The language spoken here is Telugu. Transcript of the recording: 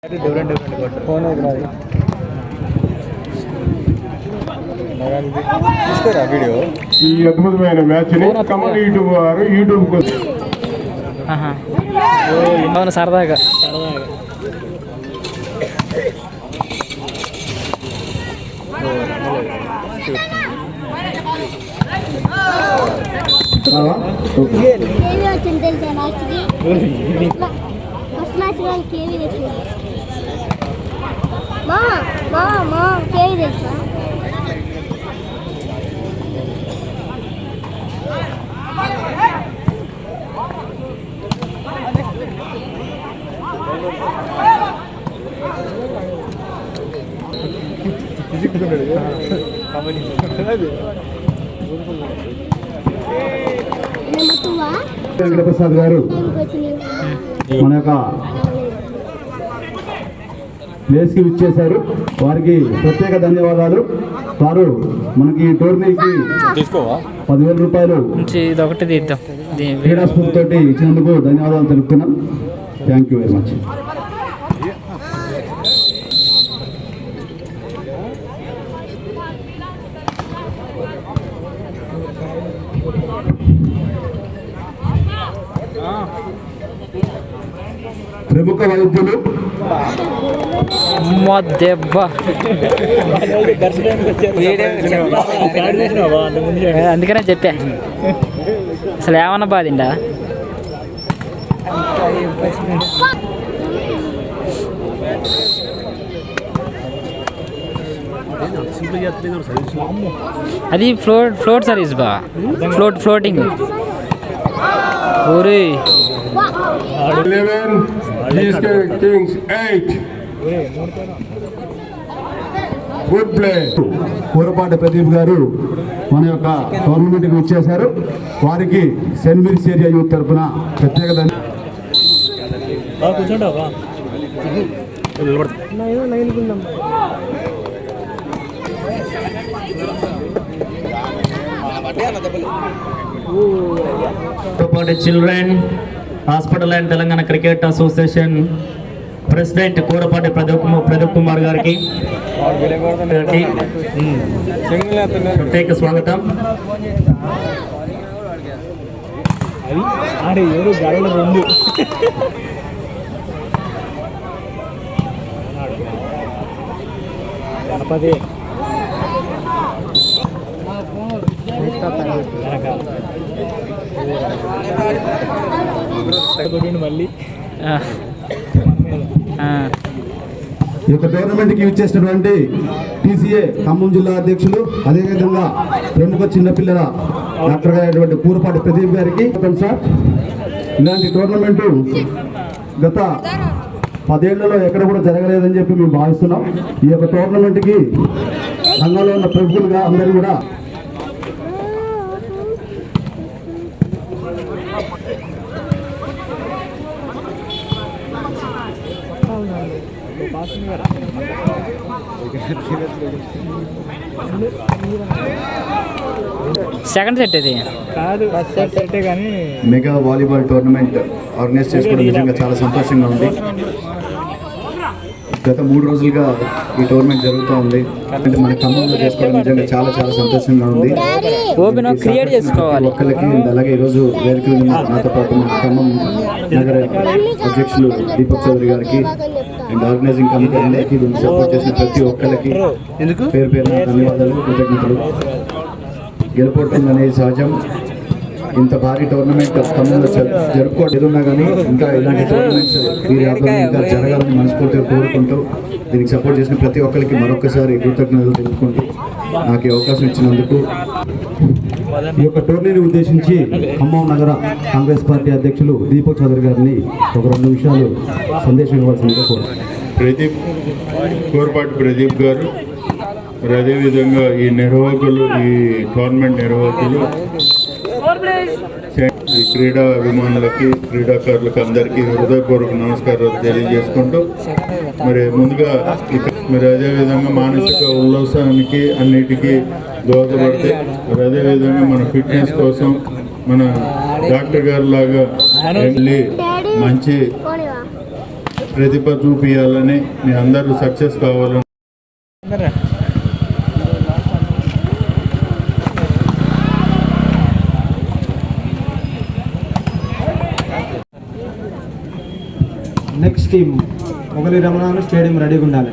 ఫోన్ తీసుకోరా వీడియో. ఈ అద్భుతమైన మ్యాచ్ ని కమల్ యూట్యూబ్ వారు యూట్యూబ్ అవును సరదాగా వెంకటప్రసాద్ గారు మన యొక్క ప్లేస్కి ఇచ్చేశారు. వారికి ప్రత్యేక ధన్యవాదాలు. వారు మనకి టోర్నీకి 10,000 రూపాయలు క్రీడా స్ఫూర్తితోటి ఇచ్చినందుకు ధన్యవాదాలు తెలుపుతున్నాం. Thank you very much. ప్రముఖ వైద్యులు అందుకనే చెప్పా అసలు ఏమన్నా బాధిండా. అది ఫ్లోట్ సర్వీస్ బా, ఫ్లోటింగ్. ఊరి 11 Kings 8 good play. Kurapati Pradeep గారు మన యొక్క టోర్నమెంట్కి వచ్చేశారు. వారికి సెయింట్ మేరీస్ ఏరియా యూత్ తరఫున ప్రత్యేక children hospital and Telangana cricket association president Kurapati Pradeep Kumar గారికి ప్రత్యేక స్వాగతం. మళ్ళీ ఈ యొక్క టోర్నమెంట్కి ఇచ్చేసినటువంటి టీసీఏ ఖమ్మం జిల్లా అధ్యక్షులు, అదేవిధంగా ప్రముఖ చిన్నపిల్లల డాక్టర్ అయినటువంటి కూరపాటి ప్రదీప్ గారికి సార్. ఇలాంటి టోర్నమెంటు గత 10 ఏళ్లలో ఎక్కడ కూడా జరగలేదని చెప్పి మేము భావిస్తున్నాం. ఈ యొక్క టోర్నమెంట్కి సంఘంలో ఉన్న ప్రముఖులుగా అందరూ కూడా సెకండ్ సెట్ ఇది కాదు, ఫస్ట్ సెట్ కానీ మెగా వాలీబాల్ టోర్నమెంట్ ఆర్గనైజ్ చేసుకోవడం నిజంగా చాలా సంతోషంగా ఉంది. గత 3 రోజులుగా ఈ టోర్నమెంట్ జరుగుతూ ఉంది. అంటే మన ఖమ్మంలో చేసుకోవడం నిజంగా చాలా చాలా సంతోషంగా ఉంది. క్రియేట్ చేసుకోవాలి ఒక్కరికి. అలాగే ఈరోజు వేదిక నాతో పాటు మన ఖమ్మం నగర అధ్యక్షులు దీపక్ చౌదరి గారికి అండ్ ఆర్గనైజింగ్ కమిటీ అందరికీ సపోర్ట్ చేసిన ప్రతి ఒక్కరికి పేరు పేరున ధన్యవాదాలు, కృతజ్ఞతలు. గెలుపొట్టడం అనేది సహజం. ఇంత భారీ టోర్నమెంట్ ఖమ్మంలో జరుపుకోవడం ఏదున్నా కానీ ఇంకా ఇలాంటి టోర్నమెంట్స్ వీరి ఆధ్వర్యంలో ఇంకా జరగాలని మనస్ఫూర్తిగా కోరుకుంటూ దీనికి సపోర్ట్ చేసిన ప్రతి ఒక్కరికి మరొకసారి కృతజ్ఞతలు తెలుపుకుంటూ నాకు ఈ అవకాశం ఇచ్చినందుకు. ఈ యొక్క టోర్నీని ఉద్దేశించి ఖమ్మం నగర కాంగ్రెస్ పార్టీ అధ్యక్షులు దీపక్ చౌదరి గారిని ఒక 2 నిమిషాలు సందేశం ఇవ్వాల్సిందిగా కోరుతున్నాను. కూరపాటి ప్రదీప్ గారు, మరి అదేవిధంగా ఈ నిర్వాహకులు, ఈ టోర్నమెంట్ నిర్వాహకులు, ఈ క్రీడా అభిమానులకి, క్రీడాకారులకు అందరికీ హృదయపూర్వక నమస్కారాలు తెలియజేసుకుంటూ, మరి ముందుగా మరి అదేవిధంగా మానసిక ఉల్లాసానికి అన్నిటికీ దోహదపడితే, మరి అదేవిధంగా మన ఫిట్నెస్ కోసం మన డాక్టర్ గారు లాగా వెళ్ళి మంచి ప్రతిభ చూపించాలని, మీ అందరూ సక్సెస్ కావాలని. నెక్స్ట్ టీమ్ మొగలి రమణ స్టేడియం రెడీగా ఉండాలి.